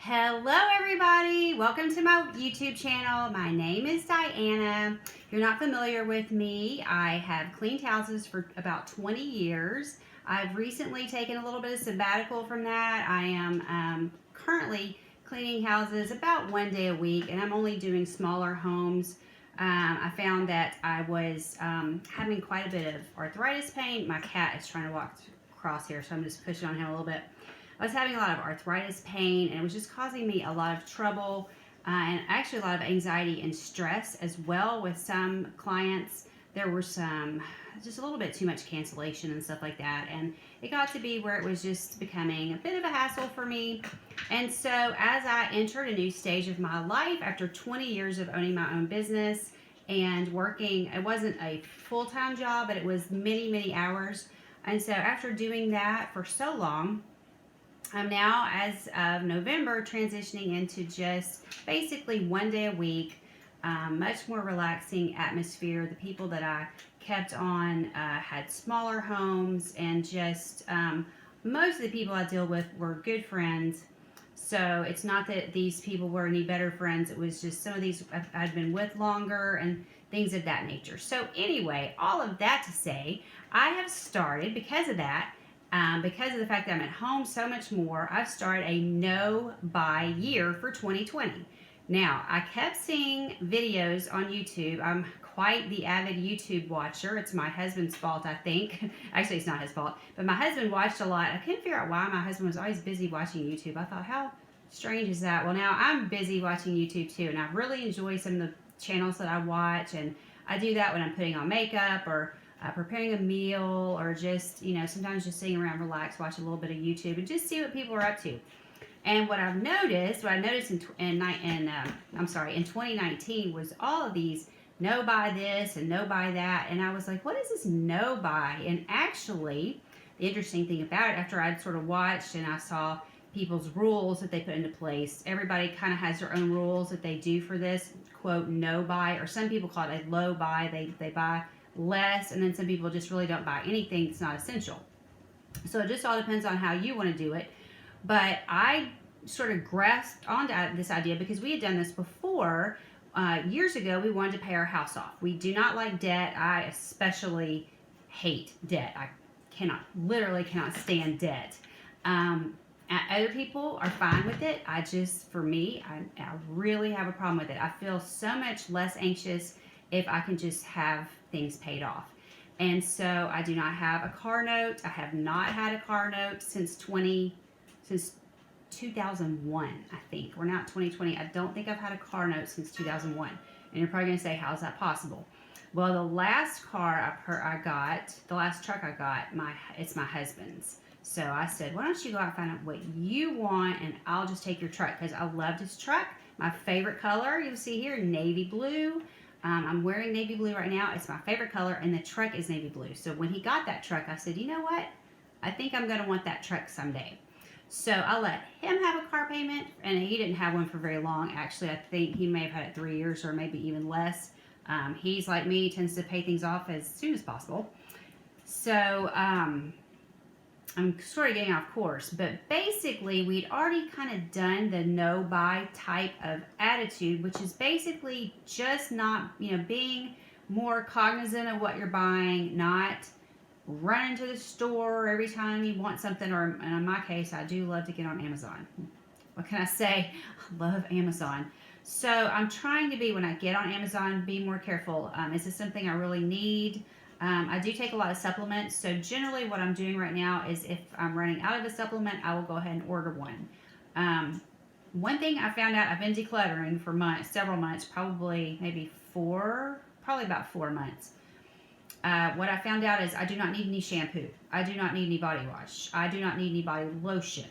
Hello everybody, welcome to my YouTube channel. My name is Diana. If you're not familiar with me, I have cleaned houses for about 20 years. I've recently taken a little bit of sabbatical from that. I am currently cleaning houses about one day a week, and I'm only doing smaller homes. I found that I was having quite a bit of arthritis pain. My cat is trying to walk across here, so I'm just pushing on him a little bit. I was having a lot of arthritis pain, and it was just causing me a lot of trouble and actually a lot of anxiety and stress as well with some clients. There were just a little bit too much cancellation and stuff like that, and it got to be where it was just becoming a bit of a hassle for me. And so as I entered a new stage of my life after 20 years of owning my own business and working, it wasn't a full-time job, but it was many hours. And so after doing that for so long, I'm now, as of November, transitioning into just basically one day a week, much more relaxing atmosphere. The people that I kept on had smaller homes, and just most of the people I deal with were good friends. So it's not that these people were any better friends. It was just some of these I'd been with longer and things of that nature. So anyway, all of that to say, I have started, because of that, because of the fact that I'm at home so much more, I've started a no-buy year for 2020. Now, I kept seeing videos on YouTube. I'm quite the avid YouTube watcher. It's my husband's fault, I think. Actually, it's not his fault, but my husband watched a lot. I couldn't figure out why my husband was always busy watching YouTube. I thought, how strange is that? Well, now I'm busy watching YouTube too, and I really enjoy some of the channels that I watch, and I do that when I'm putting on makeup or preparing a meal, or just, sometimes just sitting around, relax, watch a little bit of YouTube and just see what people are up to. And what I noticed in 2019 was all of these no buy this and no buy that. And I was like, what is this no buy? And actually, the interesting thing about it, after I'd sort of watched and I saw people's rules that they put into place, everybody kind of has their own rules that they do for this, quote, no buy, or some people call it a low buy. They buy less, and then some people just really don't buy anything that's not essential. So it just all depends on how you want to do it. But I sort of grasped onto this idea because we had done this before. Years ago, we wanted to pay our house off. We do not like debt. I especially hate debt. I literally cannot stand debt. Other people are fine with it. For me, I really have a problem with it. I feel so much less anxious if I can just have things paid off. And so I do not have a car note. I have not had a car note since 2001, I think. We're not 2020. I don't think I've had a car note since 2001. And you're probably going to say, how is that possible? Well, the last car the last truck I got, it's my husband's. So I said, why don't you go out and find out what you want, and I'll just take your truck, because I loved his truck. My favorite color, you'll see here, navy blue. I'm wearing navy blue right now. It's my favorite color, and the truck is navy blue. So when he got that truck, I said, you know what? I think I'm going to want that truck someday. So I let him have a car payment, and he didn't have one for very long. Actually, I think he may have had it 3 years or maybe even less. He's like me, tends to pay things off as soon as possible. So I'm sort of getting off course, but basically we'd already kind of done the no buy type of attitude, which is basically just not, being more cognizant of what you're buying, not running to the store every time you want something, and in my case, I do love to get on Amazon. What can I say? I love Amazon. So I'm trying to be, when I get on Amazon, be more careful. Is this something I really need? I do take a lot of supplements, so generally what I'm doing right now is if I'm running out of a supplement, I will go ahead and order one. One thing I found out, I've been decluttering for several months, probably about 4 months. What I found out is I do not need any shampoo. I do not need any body wash. I do not need any body lotion.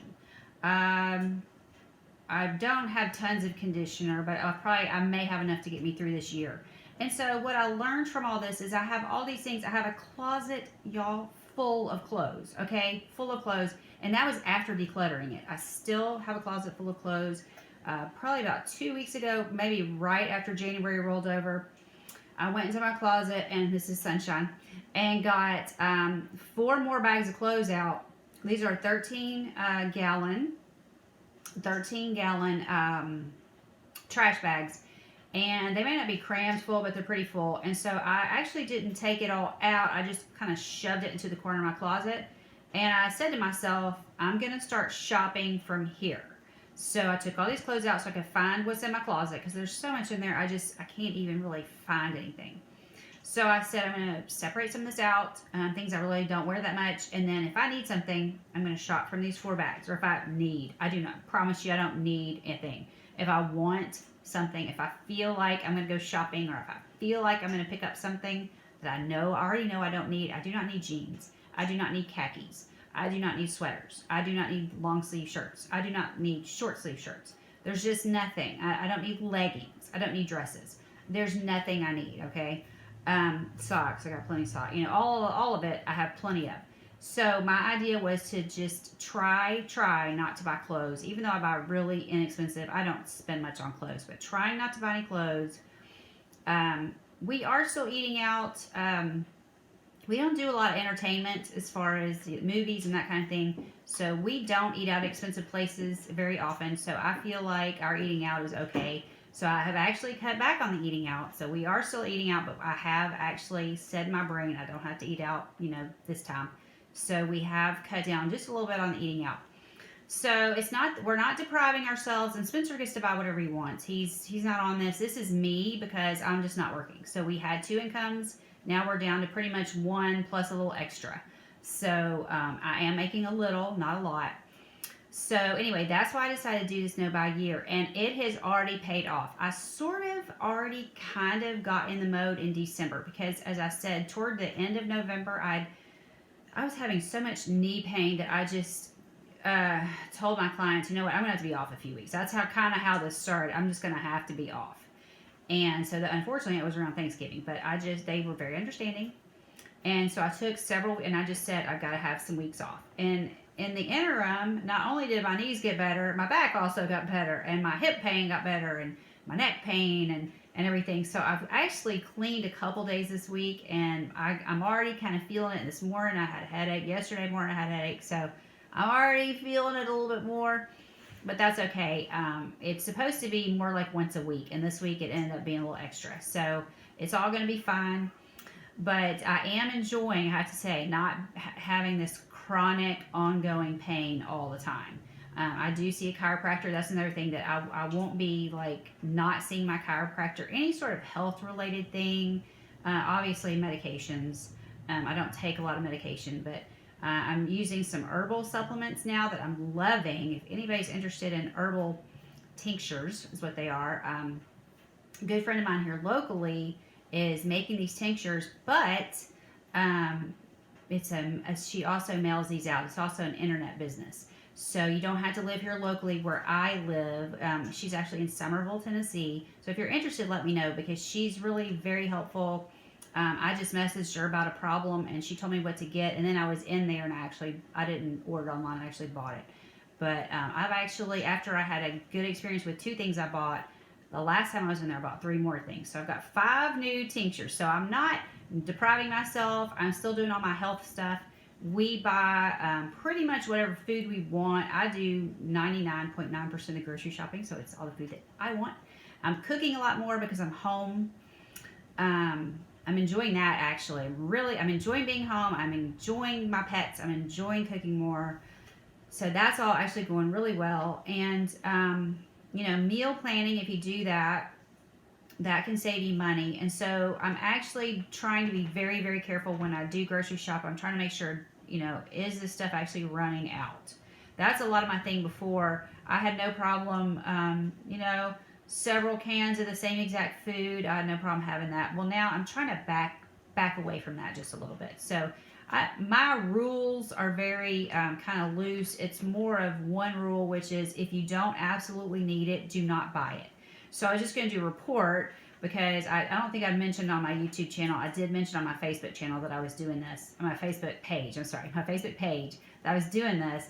I don't have tons of conditioner, but I may have enough to get me through this year. And so what I learned from all this is I have all these things. I have a closet, y'all, full of clothes, okay? Full of clothes. And that was after decluttering it. I still have a closet full of clothes. Probably about 2 weeks ago, maybe right after January rolled over, I went into my closet, and this is sunshine, and got 4 more bags of clothes out. These are 13 gallon 13-gallon trash bags, and they may not be crammed full, but they're pretty full. And so I actually didn't take it all out. I just kind of shoved it into the corner of my closet, and I said to myself, I'm gonna start shopping from here. So I took all these clothes out so I could find what's in my closet, because there's so much in there. I can't even really find anything. So I said, I'm going to separate some of this out, things I really don't wear that much. And then if I need something, I'm going to shop from these 4 bags. Or if I need, I do not promise you I don't need anything. If I want something, if I feel like I'm going to go shopping, or if I feel like I'm going to pick up something that I already know I don't need. I do not need jeans. I do not need khakis. I do not need sweaters. I do not need long sleeve shirts. I do not need short sleeve shirts. There's just nothing. I don't need leggings. I don't need dresses. There's nothing I need, okay? Socks, I got plenty of socks. You know, all of it, I have plenty of. So my idea was to just try not to buy clothes. Even though I buy really inexpensive, I don't spend much on clothes, but trying not to buy any clothes. We are still eating out. We don't do a lot of entertainment as far as movies and that kind of thing. So we don't eat out at expensive places very often. So I feel like our eating out is okay. So I have actually cut back on the eating out. So we are still eating out, but I have actually said in my brain I don't have to eat out, this time. So we have cut down just a little bit on the eating out. So we're not depriving ourselves, and Spencer gets to buy whatever he wants. He's not on this. This is me because I'm just not working. So we had 2 incomes. Now we're down to pretty much 1 plus a little extra. So I am making a little, not a lot. So anyway, that's why I decided to do this No Buy Year, and it has already paid off. I sort of already kind of got in the mode in December because, as I said, toward the end of November, I was having so much knee pain that I just told my clients, you know what, I'm gonna have to be off a few weeks. That's how this started. I'm just gonna have to be off. And so unfortunately it was around Thanksgiving, but they were very understanding. And so I took several, and I just said, I've got to have some weeks off. And in the interim, not only did my knees get better, my back also got better, and my hip pain got better, and my neck pain, and everything. So I've actually cleaned a couple days this week, and I'm already kind of feeling it. This morning I had a headache. Yesterday morning I had a headache. So I'm already feeling it a little bit more. But that's okay. It's supposed to be more like once a week, and this week it ended up being a little extra. So it's all going to be fine. But I am enjoying, I have to say, not having this chronic, ongoing pain all the time. I do see a chiropractor. That's another thing that I won't be like not seeing my chiropractor. Any sort of health-related thing, obviously medications. I don't take a lot of medication, but I'm using some herbal supplements now that I'm loving. If anybody's interested in herbal tinctures, is what they are. A good friend of mine here locally is making these tinctures, but she also mails these out. It's also an internet business. So you don't have to live here locally where I live. She's actually in Somerville, Tennessee. So if you're interested, let me know, because she's really very helpful. I just messaged her about a problem, and she told me what to get, and then I was in there, and I didn't order online, I actually bought it. But I've actually, after I had a good experience with 2 things I bought, the last time I was in there, I bought 3 more things. So I've got 5 new tinctures. So I'm not depriving myself. I'm still doing all my health stuff. We buy pretty much whatever food we want. I do 99.9% of grocery shopping, so it's all the food that I want. I'm cooking a lot more because I'm home. I'm enjoying that, actually. I'm enjoying being home. I'm enjoying my pets. I'm enjoying cooking more. So that's all actually going really well. And, meal planning, if you do that, that can save you money. And so I'm actually trying to be very, very careful when I do grocery shop. I'm trying to make sure, is this stuff actually running out? That's a lot of my thing before. I had no problem, several cans of the same exact food. I had no problem having that. Well, now I'm trying to back away from that just a little bit. So my rules are very kind of loose. It's more of one rule, which is if you don't absolutely need it, do not buy it. So I was just going to do a report because I don't think I mentioned on my YouTube channel. I did mention on my Facebook channel that I was doing this. On my Facebook page, my Facebook page, that I was doing this.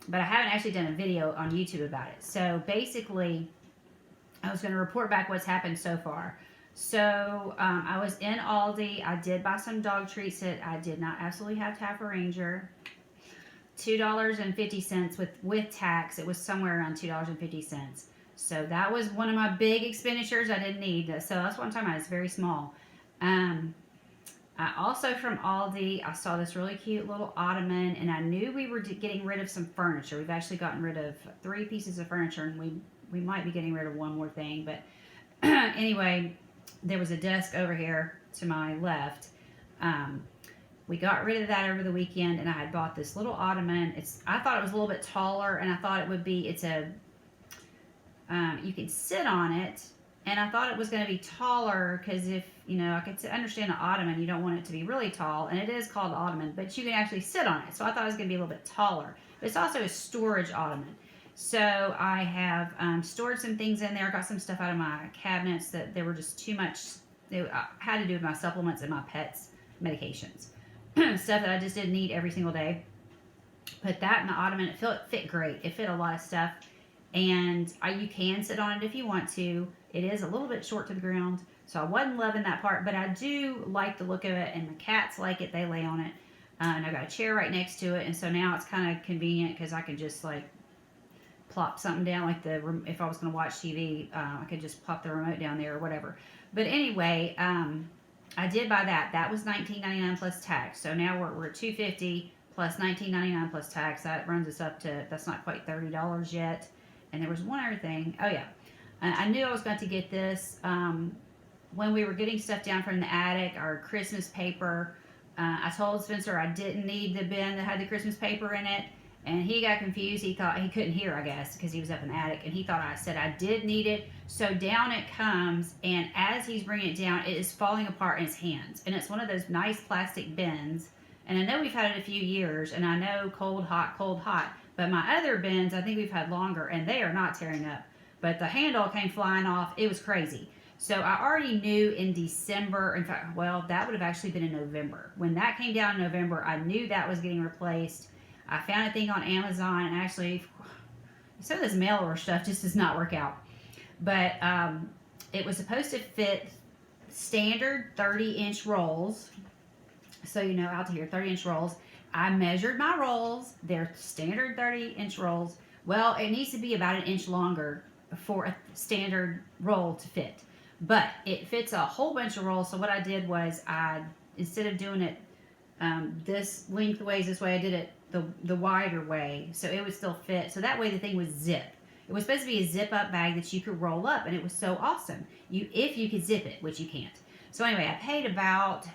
But I haven't actually done a video on YouTube about it. So basically, I was going to report back what's happened so far. So I was in Aldi. I did buy some dog treats that I did not absolutely have to have for Ranger. $2.50 with tax. It was somewhere around $2.50. So that was one of my big expenditures I didn't need. So that's what I'm talking about. It's very small. I also from Aldi, I saw this really cute little ottoman, and I knew we were getting rid of some furniture. We've actually gotten rid of 3 pieces of furniture, and we might be getting rid of one more thing. But anyway, there was a desk over here to my left. We got rid of that over the weekend, and I had bought this little ottoman. I thought it was a little bit taller, and I thought it would be. You can sit on it, and I thought it was going to be taller because if I could understand an ottoman, you don't want it to be really tall, and it is called ottoman, but you can actually sit on it. So I thought it was going to be a little bit taller, but it's also a storage ottoman. So I have stored some things in there. I got some stuff out of my cabinets that there were just too much. They had to do with my supplements and my pets' medications. Stuff that I just didn't need every single day. Put that in the ottoman. It fit great. It fit a lot of stuff. And you can sit on it if you want to. It is a little bit short to the ground. So I wasn't loving that part. But I do like the look of it. And the cats like it. They lay on it. And I got a chair right next to it. And so now it's kind of convenient because I can just like plop something down. Like if I was going to watch TV, I could just plop the remote down there or whatever. But anyway, I did buy that. That was $19.99 plus tax. So now we're at $2.50 plus $19.99 plus tax. That runs us up to, that's not quite $30 yet. And there was one other thing. Oh yeah, I knew I was going to get this when we were getting stuff down from the attic. Our Christmas paper. I told Spencer I didn't need the bin that had the Christmas paper in it, and he got confused. He thought he couldn't hear, I guess, because he was up in the attic, and he thought I said I did need it. So down it comes, and as he's bringing it down, it is falling apart in his hands. And it's one of those nice plastic bins. And I know we've had it a few years, and I know cold, hot, cold, hot. But my other bins, I think we've had longer, and they are not tearing up. But the handle came flying off. It was crazy. So I already knew in December, in fact, well, that would have actually been in November. When that came down in November, I knew that was getting replaced. I found a thing on Amazon, and actually, some of this mail order stuff just does not work out. But it was supposed to fit standard 30-inch rolls. So, out to here, 30-inch rolls. I measured my rolls. They're standard 30-inch rolls. Well, it needs to be about an inch longer for a standard roll to fit. But it fits a whole bunch of rolls. So what I did was instead of doing it this lengthways this way, I did it the wider way. So it would still fit. So that way the thing would zip. It was supposed to be a zip-up bag that you could roll up. And it was so awesome. If you could zip it, which you can't. So anyway, I paid about...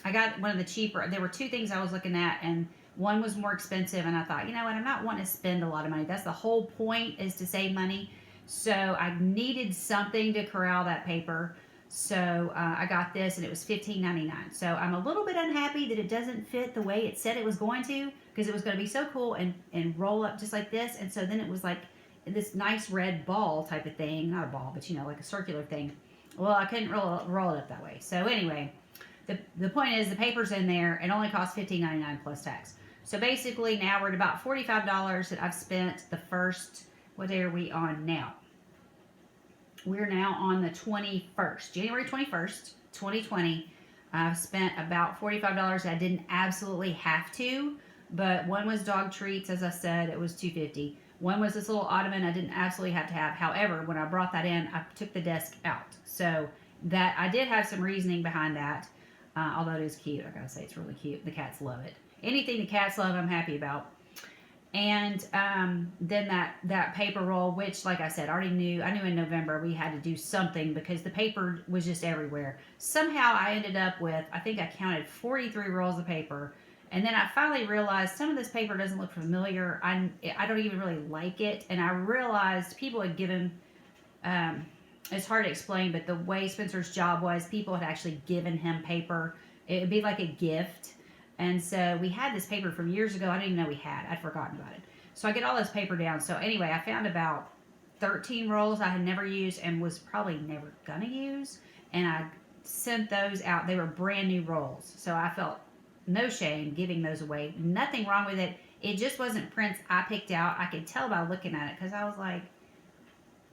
I got one of the cheaper. There were 2 things I was looking at, and one was more expensive. And I thought, you know what? I'm not wanting to spend a lot of money. That's the whole point, is to save money. So I needed something to corral that paper. So I got this, and it was $15.99. So I'm a little bit unhappy that it doesn't fit the way it said it was going to, because it was going to be so cool and roll up just like this. And so then it was like this nice red ball type of thing. Not a ball, but like a circular thing. Well, I couldn't roll it up that way. So anyway... The point is, the paper's in there. It only costs $15.99 plus tax. So basically, now we're at about $45 that I've spent the first... What day are we on now? We're now on the 21st. January 21st, 2020. I've spent about $45. I didn't absolutely have to. But one was dog treats, as I said. It was $2.50. One was this little ottoman I didn't absolutely have to have. However, when I brought that in, I took the desk out. So that I did have some reasoning behind that. Although it is cute. I gotta say, it's really cute. The cats love it. Anything the cats love, I'm happy about. And then that paper roll, which, like I said, I knew in November we had to do something because the paper was just everywhere. Somehow I ended up with, I think I counted 43 rolls of paper. And then I finally realized some of this paper doesn't look familiar. I don't even really like it. And I realized people had given... it's hard to explain, but the way Spencer's job was, people had actually given him paper. It would be like a gift. And so we had this paper from years ago. I didn't even know we had. I'd forgotten about it. So I get all this paper down. So anyway, I found about 13 rolls I had never used and was probably never going to use. And I sent those out. They were brand new rolls. So I felt no shame giving those away. Nothing wrong with it. It just wasn't prints I picked out. I could tell by looking at it because I was like,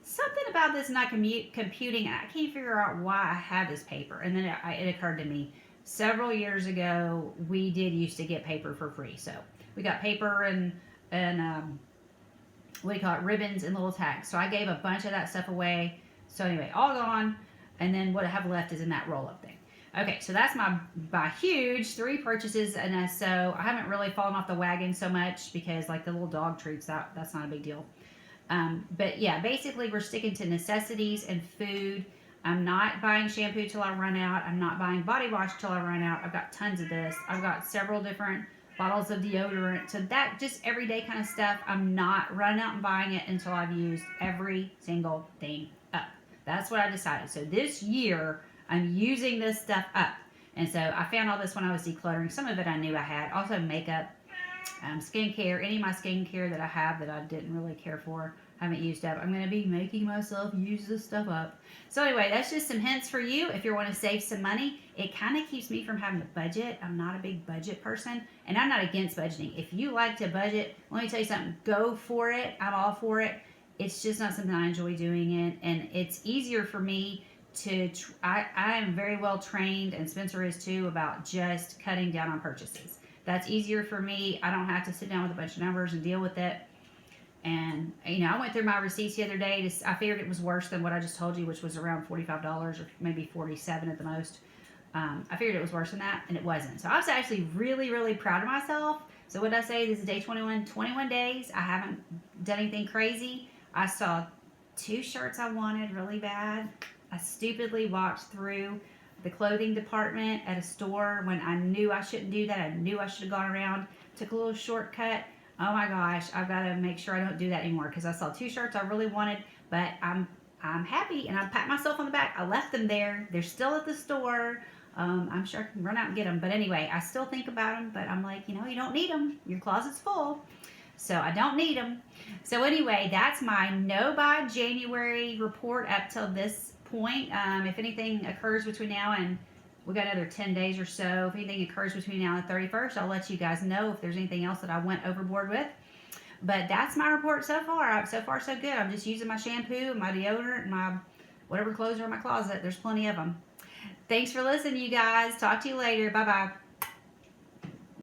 something about this not computing. I can't figure out why I have this paper. And then it occurred to me, several years ago, we did used to get paper for free. So we got paper and what do you call it, ribbons and little tags. So I gave a bunch of that stuff away. So anyway, all gone. And then what I have left is in that roll-up thing. Okay, so that's my huge 3 purchases, and so I haven't really fallen off the wagon so much because like the little dog treats, that's not a big deal. But yeah, basically we're sticking to necessities and food. I'm not buying shampoo till I run out. I'm not buying body wash till I run out. I've got tons of this. I've got several different bottles of deodorant. So that just everyday kind of stuff, I'm not running out and buying it until I've used every single thing up. That's what I decided. So this year, I'm using this stuff up. And so I found all this when I was decluttering. Some of it I knew I had. Also makeup, skincare, any of my skincare that I have that I didn't really care for, haven't used up. I'm going to be making myself use this stuff up. So anyway, that's just some hints for you if you want to save some money. It kind of keeps me from having to budget. I'm not a big budget person, and I'm not against budgeting. If you like to budget, let me tell you something. Go for it. I'm all for it. It's just not something I enjoy doing it, and it's easier for me to, I am very well trained, and Spencer is too, about just cutting down on purchases. That's easier for me. I don't have to sit down with a bunch of numbers and deal with it. And, you know, I went through my receipts the other day. I figured it was worse than what I just told you, which was around $45 or maybe $47 at the most. I figured it was worse than that, and it wasn't. So I was actually really, really proud of myself. So what did I say? This is day 21. 21 days. I haven't done anything crazy. I saw 2 shirts I wanted really bad. I stupidly walked through the clothing department at a store when I knew I shouldn't do that. I knew I should have gone around, took a little shortcut. Oh my gosh, I've got to make sure I don't do that anymore because I saw 2 shirts I really wanted, but I'm happy and I pat myself on the back. I left them there. They're still at the store. I'm sure I can run out and get them. But anyway, I still think about them, but I'm like, you know, you don't need them. Your closet's full. So I don't need them. So anyway, that's my no buy January report up till this point. If anything occurs between now and we got another 10 days or so, if anything occurs between now and the 31st, I'll let you guys know if there's anything else that I went overboard with. But that's my report so far. So far, so good. I'm just using my shampoo and my deodorant and my whatever clothes are in my closet. There's plenty of them. Thanks for listening, you guys. Talk to you later. Bye-bye.